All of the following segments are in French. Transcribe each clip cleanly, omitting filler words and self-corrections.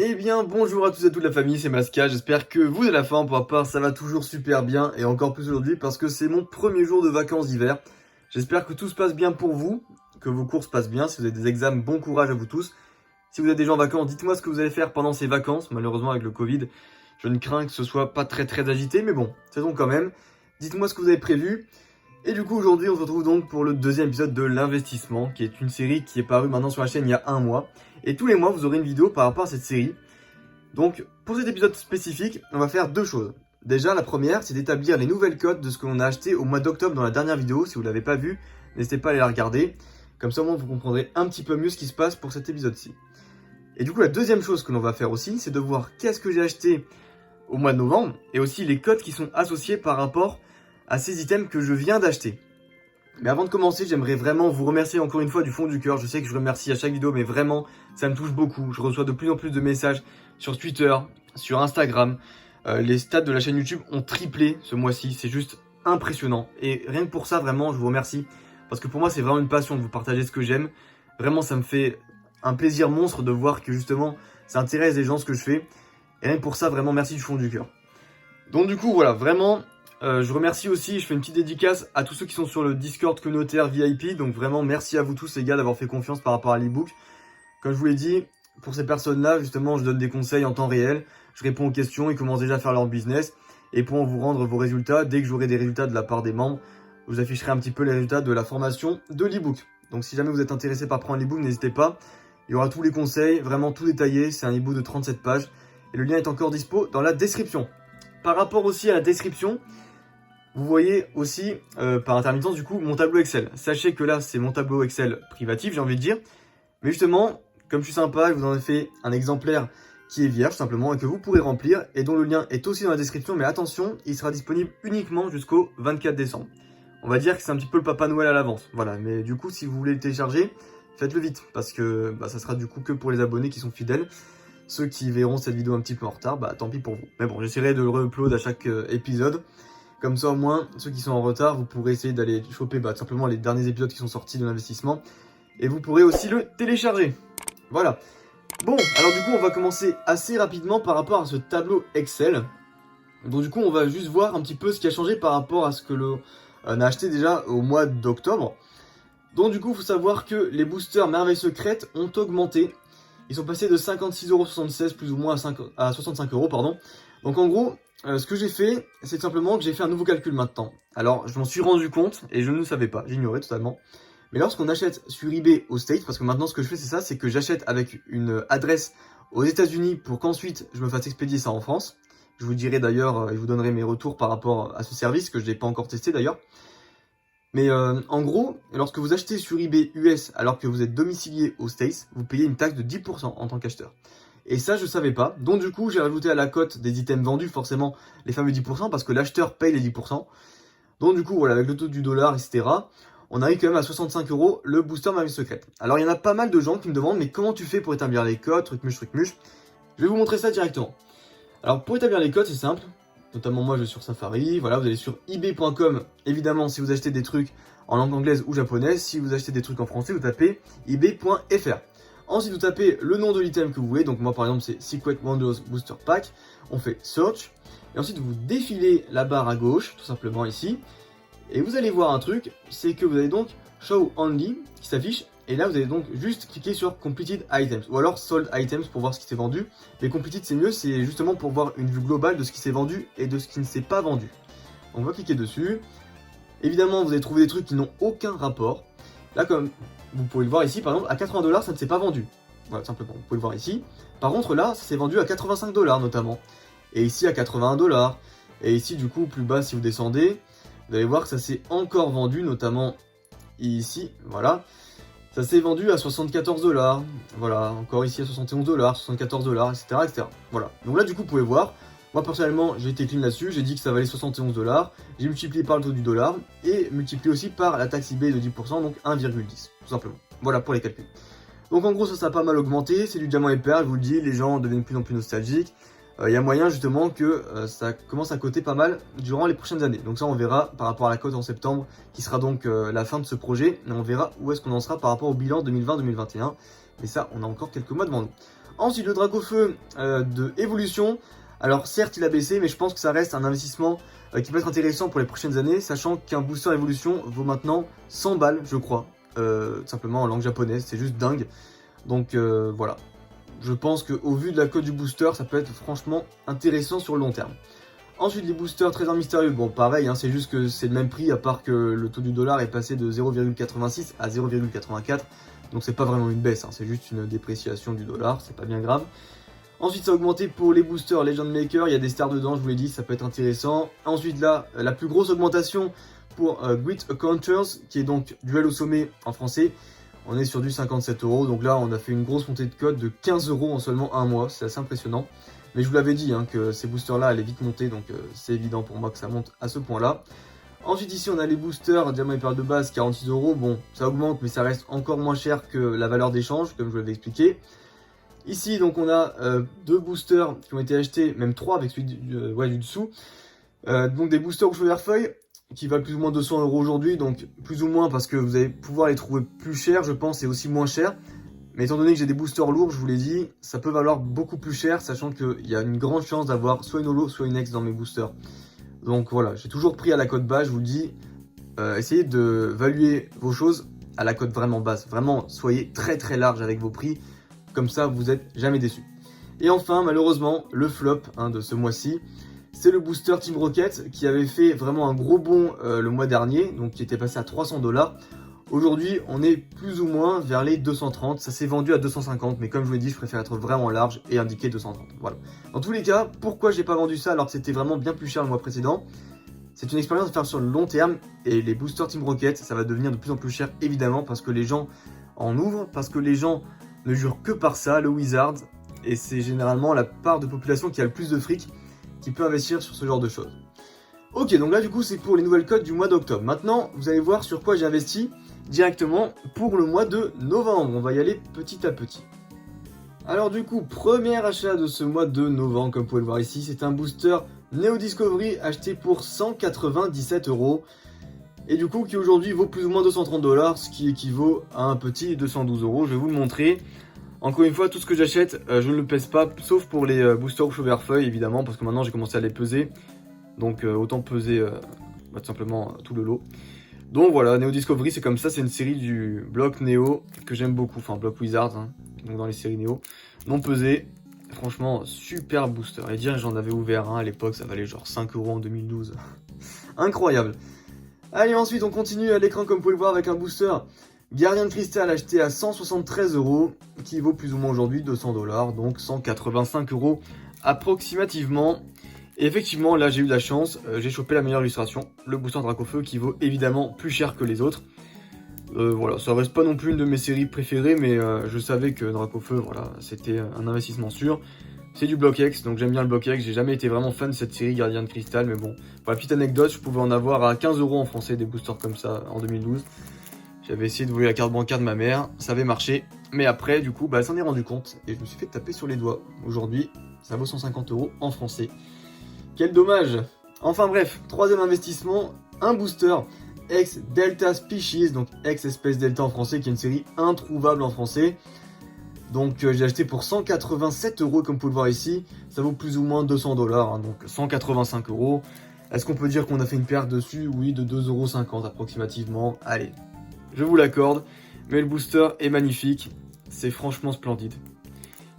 Eh bien, bonjour à tous et à toute la famille, c'est Maska, j'espère que vous de la forme, pour ma part ça va toujours super bien, et encore plus aujourd'hui parce que c'est mon premier jour de vacances d'hiver. J'espère que tout se passe bien pour vous, que vos cours se passent bien, si vous avez des examens, bon courage à vous tous. Si vous êtes déjà en vacances, dites-moi ce que vous allez faire pendant ces vacances, malheureusement avec le Covid, je ne crains que ce soit pas très agité, mais bon, faisons quand même. Dites-moi ce que vous avez prévu. Et du coup aujourd'hui on se retrouve donc pour le deuxième épisode de l'investissement, qui est une série qui est parue maintenant sur la chaîne il y a un mois. Et tous les mois vous aurez une vidéo par rapport à cette série. Donc pour cet épisode spécifique, on va faire deux choses. Déjà la première c'est d'établir les nouvelles cotes de ce que l'on a acheté au mois d'octobre dans la dernière vidéo. Si vous ne l'avez pas vu, n'hésitez pas à aller la regarder. Comme ça au moins vous comprendrez un petit peu mieux ce qui se passe pour cet épisode-ci. Et du coup la deuxième chose que l'on va faire aussi, c'est de voir qu'est-ce que j'ai acheté au mois de novembre. Et aussi les cotes qui sont associées par rapport à ces items que je viens d'acheter. Mais avant de commencer, j'aimerais vraiment vous remercier encore une fois du fond du cœur. Je sais que je remercie à chaque vidéo, mais vraiment, ça me touche beaucoup. Je reçois de plus en plus de messages sur Twitter, sur Instagram. Les stats de la chaîne YouTube ont triplé ce mois-ci. C'est juste impressionnant. Et rien que pour ça, vraiment, je vous remercie. Parce que pour moi, c'est vraiment une passion de vous partager ce que j'aime. Vraiment, ça me fait un plaisir monstre de voir que justement, ça intéresse les gens ce que je fais. Et rien que pour ça, vraiment, merci du fond du cœur. Donc du coup, voilà, vraiment... je remercie aussi, je fais une petite dédicace à tous ceux qui sont sur le Discord communautaire VIP. Donc vraiment merci à vous tous les gars d'avoir fait confiance par rapport à l'ebook. Comme je vous l'ai dit, pour ces personnes-là, justement, je donne des conseils en temps réel. Je réponds aux questions, ils commencent déjà à faire leur business. Et pour vous rendre vos résultats, dès que j'aurai des résultats de la part des membres, je vous afficherai un petit peu les résultats de la formation de l'ebook. Donc si jamais vous êtes intéressé par prendre l'ebook, n'hésitez pas. Il y aura tous les conseils, vraiment tout détaillé. C'est un ebook de 37 pages. Et le lien est encore dispo dans la description. Par rapport aussi à la description, vous voyez aussi par intermittence du coup mon tableau Excel. Sachez que là c'est mon tableau Excel privatif, j'ai envie de dire. Mais justement, comme je suis sympa, je vous en ai fait un exemplaire qui est vierge simplement et que vous pourrez remplir et dont le lien est aussi dans la description. Mais attention, il sera disponible uniquement jusqu'au 24 décembre. On va dire que c'est un petit peu le Papa Noël à l'avance. Voilà, mais du coup si vous voulez le télécharger, faites-le vite. Parce que ça sera du coup que pour les abonnés qui sont fidèles. Ceux qui verront cette vidéo un petit peu en retard, tant pis pour vous. Mais bon, j'essaierai de le re-upload à chaque épisode. Comme ça, au moins, ceux qui sont en retard, vous pourrez essayer d'aller choper tout simplement les derniers épisodes qui sont sortis de l'investissement. Et vous pourrez aussi le télécharger. Voilà. Bon, alors du coup, on va commencer assez rapidement par rapport à ce tableau Excel. Donc du coup, on va juste voir un petit peu ce qui a changé par rapport à ce que l'on a acheté déjà au mois d'octobre. Donc du coup, il faut savoir que les boosters Merveilles Secrètes ont augmenté. Ils sont passés de 56,76€ plus ou moins à 65 €, pardon. Donc en gros... ce que j'ai fait, c'est simplement que j'ai fait un nouveau calcul maintenant. Alors, je m'en suis rendu compte et je ne le savais pas, j'ignorais totalement. Mais lorsqu'on achète sur eBay aux States, parce que maintenant ce que je fais c'est ça, c'est que j'achète avec une adresse aux États-Unis pour qu'ensuite je me fasse expédier ça en France. Je vous dirai d'ailleurs, je vous donnerai mes retours par rapport à ce service que je n'ai pas encore testé d'ailleurs. Mais en gros, lorsque vous achetez sur eBay US alors que vous êtes domicilié aux States, vous payez une taxe de 10% en tant qu'acheteur. Et ça, je savais pas. Donc du coup, j'ai rajouté à la cote des items vendus, forcément, les fameux 10%, parce que l'acheteur paye les 10%. Donc du coup, voilà, avec le taux du dollar, etc., on arrive quand même à 65 € le booster Merveille Secrète. Alors, il y en a pas mal de gens qui me demandent, mais comment tu fais pour établir les cotes, truc-muche. Je vais vous montrer ça directement. Alors, pour établir les cotes, c'est simple. Notamment, moi, je vais sur Safari. Voilà, vous allez sur ebay.com. Évidemment, si vous achetez des trucs en langue anglaise ou japonaise. Si vous achetez des trucs en français, vous tapez ebay.fr. Ensuite, vous tapez le nom de l'item que vous voulez. Donc moi, par exemple, c'est Secret Wonders Booster Pack. On fait Search. Et ensuite, vous défilez la barre à gauche, tout simplement ici. Et vous allez voir un truc, c'est que vous avez donc Show Only qui s'affiche. Et là, vous allez donc juste cliquer sur Completed Items. Ou alors Sold Items pour voir ce qui s'est vendu. Mais Completed, c'est mieux, c'est justement pour voir une vue globale de ce qui s'est vendu et de ce qui ne s'est pas vendu. On va cliquer dessus. Évidemment, vous allez trouver des trucs qui n'ont aucun rapport. Là, comme vous pouvez le voir ici, par exemple, à 80 $, ça ne s'est pas vendu. Voilà, simplement, vous pouvez le voir ici. Par contre, là, ça s'est vendu à 85 $ notamment. Et ici, à 81 $. Et ici, du coup, plus bas, si vous descendez, vous allez voir que ça s'est encore vendu, notamment ici, voilà. Ça s'est vendu à 74 $. Voilà, encore ici à 71 $, 74 $, etc. Voilà. Donc là, du coup, vous pouvez voir. Moi, personnellement, j'ai été clean là-dessus. J'ai dit que ça valait 71 $. J'ai multiplié par le taux du dollar et multiplié aussi par la taxe eBay de 10%, donc 1,10, tout simplement. Voilà pour les calculs. Donc en gros, ça a pas mal augmenté. C'est du diamant et perle, je vous le dis. Les gens deviennent de plus en plus nostalgiques. il y a moyen justement que ça commence à coter pas mal durant les prochaines années. Donc ça on verra par rapport à la cote en septembre, qui sera donc la fin de ce projet, et on verra où est-ce qu'on en sera par rapport au bilan 2020-2021. Mais ça, on a encore quelques mois devant nous. Ensuite, le Dracofeu de Evolution. Alors certes, il a baissé, mais je pense que ça reste un investissement qui peut être intéressant pour les prochaines années, sachant qu'un booster Evolution vaut maintenant 100 balles, je crois. Tout simplement en langue japonaise, c'est juste dingue. Donc voilà. Je pense qu'au vu de la cote du booster, ça peut être franchement intéressant sur le long terme. Ensuite, les boosters Trésor Mystérieux, bon pareil, hein, c'est juste que c'est le même prix, à part que le taux du dollar est passé de 0,86 à 0,84. Donc c'est pas vraiment une baisse, hein, c'est juste une dépréciation du dollar, c'est pas bien grave. Ensuite, ça a augmenté pour les boosters Legend Maker, il y a des stars dedans, je vous l'ai dit, ça peut être intéressant. Ensuite là, la plus grosse augmentation pour Great Encounters, qui est donc Duel au sommet en français. On est sur du 57 €, donc là on a fait une grosse montée de cote de 15 € en seulement un mois, c'est assez impressionnant. Mais je vous l'avais dit hein, que ces boosters là allaient vite monter, donc c'est évident pour moi que ça monte à ce point là. Ensuite ici on a les boosters Diamant et Perle de base, 46 €, bon ça augmente mais ça reste encore moins cher que la valeur d'échange, comme je vous l'avais expliqué. Ici donc on a deux boosters qui ont été achetés, même trois avec celui du dessous. Donc des boosters au cheveux qui valent plus ou moins 200 € aujourd'hui, donc plus ou moins parce que vous allez pouvoir les trouver plus chers, je pense, et aussi moins chers. Mais étant donné que j'ai des boosters lourds, je vous l'ai dit, ça peut valoir beaucoup plus cher, sachant qu'il y a une grande chance d'avoir soit une holo, soit une ex dans mes boosters. Donc voilà, j'ai toujours pris à la cote basse, je vous le dis, essayez de valuer vos choses à la cote vraiment basse. Vraiment, soyez très très large avec vos prix, comme ça vous n'êtes jamais déçus. Et enfin, malheureusement, le flop de ce mois-ci, c'est le booster Team Rocket qui avait fait vraiment un gros bond le mois dernier, donc qui était passé à 300 $. Aujourd'hui, on est plus ou moins vers les 230, ça s'est vendu à 250, mais comme je vous l'ai dit, je préfère être vraiment large et indiquer 230. Voilà. Dans tous les cas, pourquoi j'ai pas vendu ça alors que c'était vraiment bien plus cher le mois précédent? C'est une expérience à faire sur le long terme, et les boosters Team Rocket, ça va devenir de plus en plus cher évidemment, parce que les gens en ouvrent, parce que les gens ne jurent que par ça, le Wizard, et c'est généralement la part de population qui a le plus de fric, qui peut investir sur ce genre de choses. Ok, donc là du coup c'est pour les nouvelles cotes du mois d'octobre. Maintenant, vous allez voir sur quoi j'ai investi directement pour le mois de novembre. On va y aller petit à petit. Alors du coup, premier achat de ce mois de novembre, comme vous pouvez le voir ici, c'est un booster Neo Discovery acheté pour 197 €. Et du coup qui aujourd'hui vaut plus ou moins 230 $, ce qui équivaut à un petit 212 €. Je vais vous le montrer. Encore une fois, tout ce que j'achète, je ne le pèse pas, sauf pour les boosters au cheveux évidemment, parce que maintenant j'ai commencé à les peser. Donc autant peser tout simplement tout le lot. Donc voilà, Neo Discovery c'est comme ça, c'est une série du bloc Neo que j'aime beaucoup, enfin bloc Wizard, hein, donc dans les séries Neo. Non pesé, franchement super booster. Et dire j'en avais ouvert un à l'époque, ça valait genre 5 € en 2012. Incroyable. Allez, ensuite on continue à l'écran comme vous pouvez le voir avec un booster Gardien de Cristal acheté à 173 €, qui vaut plus ou moins aujourd'hui 200 $, donc 185 € approximativement. Et effectivement, là j'ai eu de la chance, j'ai chopé la meilleure illustration, le booster Dracofeu qui vaut évidemment plus cher que les autres. Voilà, ça reste pas non plus une de mes séries préférées, mais je savais que Dracofeu, voilà, c'était un investissement sûr. C'est du bloc X, donc j'aime bien le bloc X, j'ai jamais été vraiment fan de cette série Gardien de Cristal, mais bon, pour la petite anecdote, je pouvais en avoir à 15 € en français des boosters comme ça en 2012. J'avais essayé de voler la carte bancaire de ma mère, ça avait marché, mais après, du coup, bah, elle s'en est rendu compte, et je me suis fait taper sur les doigts. Aujourd'hui, ça vaut 150 € en français. Quel dommage. Enfin bref, troisième investissement, un booster ex Delta Species, donc ex espèce Delta en français, qui est une série introuvable en français. Donc j'ai acheté pour 187 € comme vous pouvez le voir ici, ça vaut plus ou moins 200 $, hein, donc 185 €. Est-ce qu'on peut dire qu'on a fait une perte dessus? Oui, de 2,50 € approximativement, allez, je vous l'accorde, mais le booster est magnifique, c'est franchement splendide.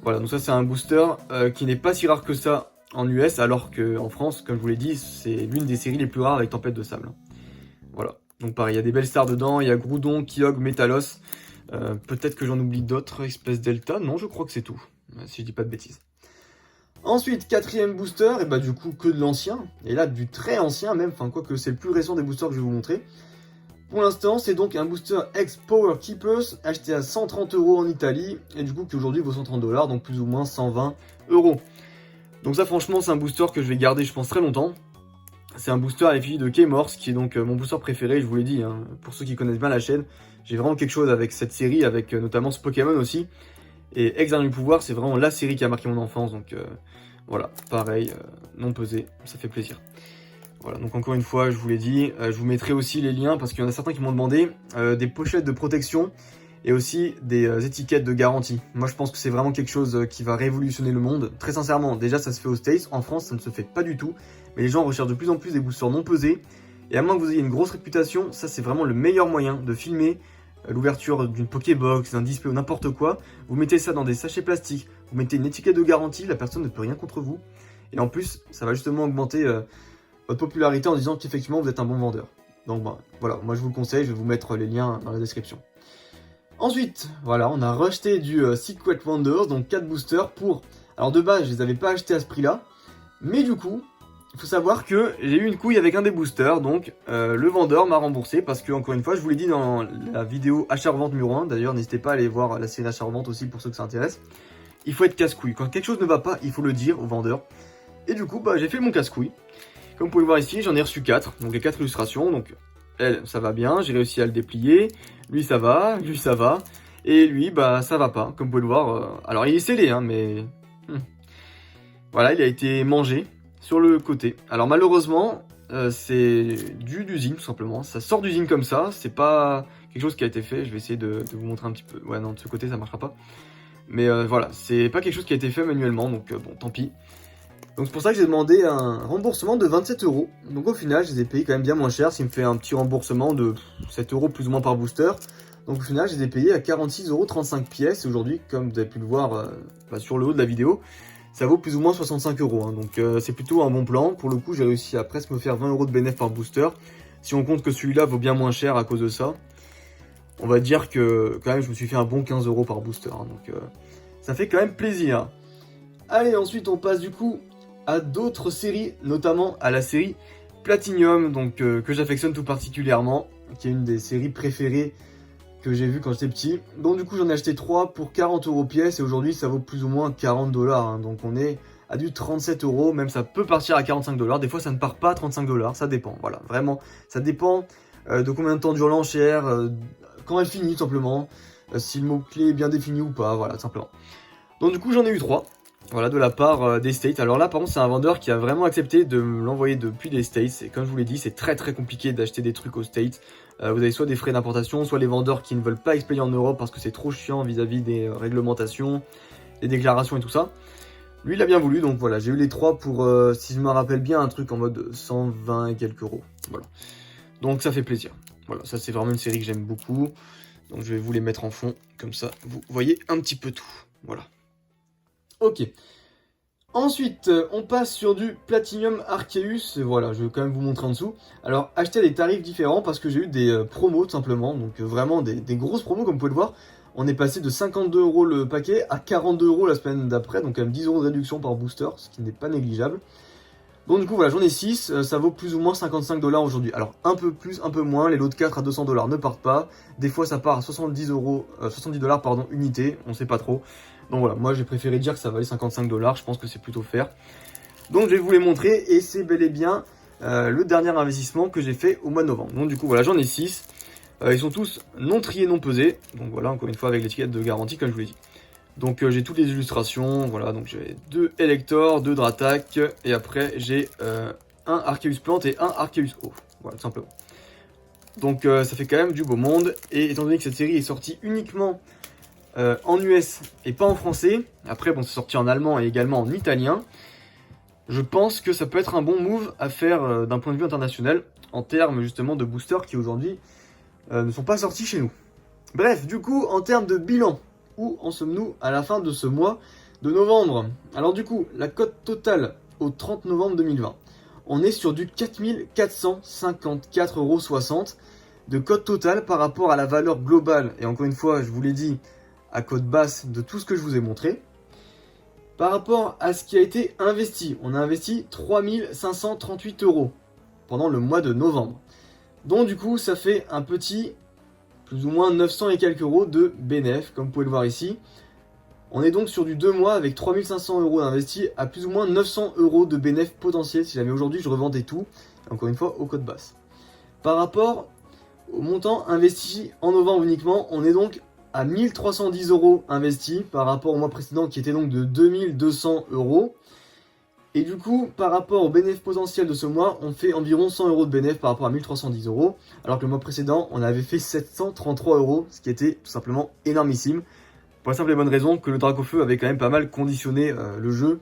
Voilà, donc ça c'est un booster qui n'est pas si rare que ça en US, alors qu'en France, comme je vous l'ai dit, c'est l'une des séries les plus rares avec Tempête de Sable. Voilà, donc pareil, il y a des belles stars dedans, il y a Groudon, Kyogre, Metalos, peut-être que j'en oublie d'autres, espèces Delta, non je crois que c'est tout, si je dis pas de bêtises. Ensuite, quatrième booster, et bah du coup que de l'ancien, et là du très ancien même, enfin quoi que c'est le plus récent des boosters que je vais vous montrer. Pour l'instant, c'est donc un booster ex-Power Keepers, acheté à 130 € en Italie, et du coup qui aujourd'hui vaut 130 $, donc plus ou moins 120 €. Donc ça franchement c'est un booster que je vais garder je pense très longtemps. C'est un booster à l'effigie de K-Morse qui est donc mon booster préféré, je vous l'ai dit, hein, pour ceux qui connaissent bien la chaîne. J'ai vraiment quelque chose avec cette série, avec notamment ce Pokémon aussi. Et Ex Dernier Pouvoir c'est vraiment la série qui a marqué mon enfance, donc Voilà, pareil, non pesé, ça fait plaisir. Voilà, donc encore une fois, je vous l'ai dit, je vous mettrai aussi les liens parce qu'il y en a certains qui m'ont demandé des pochettes de protection et aussi des étiquettes de garantie. Moi, je pense que c'est vraiment quelque chose qui va révolutionner le monde. Très sincèrement, déjà, ça se fait aux States. En France, ça ne se fait pas du tout. Mais les gens recherchent de plus en plus des boosters non pesés. Et à moins que vous ayez une grosse réputation, ça, c'est vraiment le meilleur moyen de filmer l'ouverture d'une Pokébox, d'un display ou n'importe quoi. Vous mettez ça dans des sachets plastiques, vous mettez une étiquette de garantie, la personne ne peut rien contre vous. Et en plus, ça va justement augmenter votre popularité en disant qu'effectivement, vous êtes un bon vendeur. Donc voilà, moi je vous le conseille, je vais vous mettre les liens dans la description. Ensuite, voilà, on a racheté du Secret Wonders, donc 4 boosters pour... Alors de base, je les avais pas achetés à ce prix-là, mais du coup, il faut savoir que j'ai eu une couille avec un des boosters, donc le vendeur m'a remboursé, parce que, encore une fois, je vous l'ai dit dans la vidéo achat-revente numéro 1, d'ailleurs, n'hésitez pas à aller voir la série achat-revente aussi pour ceux que ça intéresse. Il faut être casse-couille, quand quelque chose ne va pas, il faut le dire au vendeur. Et du coup, j'ai fait mon casse-couille. Comme vous pouvez le voir ici, j'en ai reçu 4, donc les 4 illustrations, donc... Elle, ça va bien, j'ai réussi à le déplier. Lui, ça va, lui, ça va. Et lui, ça va pas, comme vous pouvez le voir. Alors, il est scellé, hein, mais... Voilà, il a été mangé sur le côté. Alors, malheureusement, c'est dû d'usine, tout simplement. Ça sort d'usine comme ça, c'est pas quelque chose qui a été fait. Je vais essayer de vous montrer un petit peu. Ouais, non, de ce côté, ça marchera pas. Mais voilà, c'est pas quelque chose qui a été fait manuellement, donc bon, tant pis. Donc c'est pour ça que j'ai demandé un remboursement de 27 €. Donc au final, je les ai payés quand même bien moins cher. Ça me fait un petit remboursement de 7 € plus ou moins par booster. Donc au final, je les ai payés à 46,35 € pièces. Et aujourd'hui, comme vous avez pu le voir sur le haut de la vidéo, ça vaut plus ou moins 65 €. Hein. Donc c'est plutôt un bon plan. Pour le coup, j'ai réussi à presque me faire 20 € de bénéfice par booster. Si on compte que celui-là vaut bien moins cher à cause de ça, on va dire que quand même, je me suis fait un bon 15 € par booster. Hein. Donc ça fait quand même plaisir. Allez, ensuite, on passe du coup à d'autres séries, notamment à la série Platinum, donc que j'affectionne tout particulièrement, qui est une des séries préférées que j'ai vues quand j'étais petit. Donc du coup j'en ai acheté 3 pour 40 € pièce et aujourd'hui ça vaut plus ou moins 40 $, hein. Donc on est à du 37 €, même ça peut partir à 45 $, des fois ça ne part pas à 35 $, ça dépend, voilà, vraiment, ça dépend de combien de temps dure l'enchère, quand elle finit tout simplement, si le mot-clé est bien défini ou pas, voilà, tout simplement. Donc du coup j'en ai eu 3. Voilà, de la part des States. Alors là, par contre, c'est un vendeur qui a vraiment accepté de me l'envoyer depuis les States. Et comme je vous l'ai dit, c'est très très compliqué d'acheter des trucs aux States. Vous avez soit des frais d'importation, soit les vendeurs qui ne veulent pas expédier en Europe parce que c'est trop chiant vis-à-vis des réglementations, des déclarations et tout ça. Lui, il a bien voulu, donc voilà, j'ai eu les 3 pour, si je me rappelle bien, un truc en mode 120 et quelques euros. Voilà. Donc ça fait plaisir. Voilà, ça c'est vraiment une série que j'aime beaucoup. Donc je vais vous les mettre en fond, comme ça vous voyez un petit peu tout. Voilà. Ok. Ensuite, on passe sur du Platinum Arceus. Voilà, je vais quand même vous montrer en dessous. Alors, achetez à des tarifs différents parce que j'ai eu des promos tout simplement. Donc vraiment des grosses promos comme vous pouvez le voir. On est passé de 52 € le paquet à 42 € la semaine d'après. Donc quand même 10 € de réduction par booster, ce qui n'est pas négligeable. Donc du coup voilà, j'en ai 6, ça vaut plus ou moins 55 $ aujourd'hui. Alors un peu plus, un peu moins, les lots de 4 à 200 $ ne partent pas. Des fois ça part à 70 $, pardon, unité, on sait pas trop. Donc voilà, moi j'ai préféré dire que ça valait 55 $, je pense que c'est plutôt fair. Donc je vais vous les montrer et c'est bel et bien le dernier investissement que j'ai fait au mois de novembre. Donc du coup voilà, j'en ai 6. Ils sont tous non triés, non pesés. Donc voilà, encore une fois avec l'étiquette de garantie comme je vous l'ai dit. Donc j'ai toutes les illustrations, voilà, donc j'ai 2 Elector, 2 Dratak, et après j'ai un Arceus Plante et un Arceus Eau, voilà, tout simplement. Donc ça fait quand même du beau monde, et étant donné que cette série est sortie uniquement en US et pas en français, après bon c'est sorti en allemand et également en italien, je pense que ça peut être un bon move à faire d'un point de vue international, en termes justement de boosters qui aujourd'hui ne sont pas sortis chez nous. Bref, du coup, en termes de bilan, où en sommes-nous à la fin de ce mois de novembre? Alors du coup, la cote totale au 30 novembre 2020, on est sur du 4454,60 € de cote totale par rapport à la valeur globale. Et encore une fois, je vous l'ai dit, à cote basse de tout ce que je vous ai montré. Par rapport à ce qui a été investi, on a investi 3538 € pendant le mois de novembre. Donc du coup, ça fait un petit... plus ou moins 900 et quelques euros de bénéfice, comme vous pouvez le voir ici. On est donc sur du 2 mois avec 3500 € d'investis à plus ou moins 900 € de bénéfice potentiel si jamais aujourd'hui je revendais tout, encore une fois au code basse. Par rapport au montant investi en novembre uniquement, on est donc à 1310 € investis par rapport au mois précédent qui était donc de 2200 €. Et du coup, par rapport au bénéfice potentiel de ce mois, on fait environ 100 euros de bénéfice par rapport à 1310 euros, alors que le mois précédent, on avait fait 733 euros, ce qui était tout simplement énormissime. Pour la simple et bonne raison que le Dracofeu avait quand même pas mal conditionné le jeu.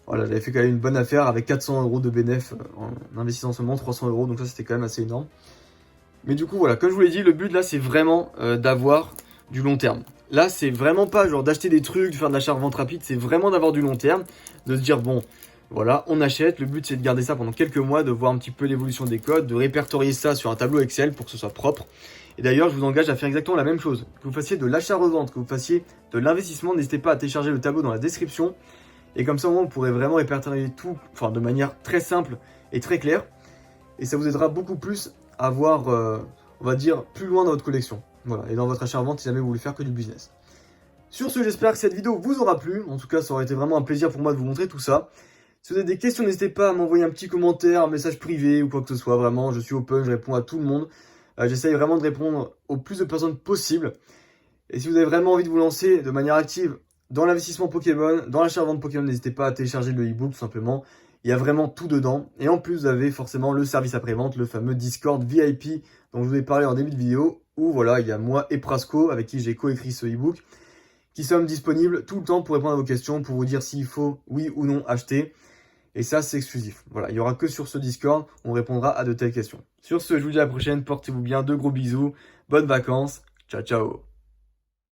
Voilà, j'avais fait quand même une bonne affaire avec 400 euros de bénéfice en investissant seulement 300 euros, donc ça c'était quand même assez énorme. Mais du coup, voilà, comme je vous l'ai dit, le but là c'est vraiment d'avoir du long terme. Là, c'est vraiment pas genre d'acheter des trucs, de faire de l'achat-revente rapide, c'est vraiment d'avoir du long terme, de se dire bon, voilà, on achète, le but c'est de garder ça pendant quelques mois, de voir un petit peu l'évolution des codes, de répertorier ça sur un tableau Excel pour que ce soit propre. Et d'ailleurs, je vous engage à faire exactement la même chose. Que vous fassiez de l'achat-revente, que vous fassiez de l'investissement, n'hésitez pas à télécharger le tableau dans la description. Et comme ça, au moins, vous pourrez vraiment répertorier tout, enfin de manière très simple et très claire. Et ça vous aidera beaucoup plus à voir, on va dire, plus loin dans votre collection. Voilà, et dans votre achat-revente si jamais vous voulez faire que du business. Sur ce, j'espère que cette vidéo vous aura plu. En tout cas, ça aurait été vraiment un plaisir pour moi de vous montrer tout ça. Si vous avez des questions, n'hésitez pas à m'envoyer un petit commentaire, un message privé ou quoi que ce soit. Vraiment, je suis open, je réponds à tout le monde. J'essaye vraiment de répondre au plus de personnes possible. Et si vous avez vraiment envie de vous lancer de manière active dans l'investissement Pokémon, dans l'achat-revente Pokémon, n'hésitez pas à télécharger le e-book tout simplement. Il y a vraiment tout dedans. Et en plus, vous avez forcément le service après-vente, le fameux Discord VIP dont je vous ai parlé en début de vidéo. Où voilà, il y a moi et Prasco, avec qui j'ai coécrit ce e-book, qui sommes disponibles tout le temps pour répondre à vos questions, pour vous dire s'il faut, oui ou non, acheter. Et ça, c'est exclusif. Voilà, il n'y aura que sur ce Discord, on répondra à de telles questions. Sur ce, je vous dis à la prochaine, portez-vous bien, de gros bisous, bonnes vacances, ciao ciao.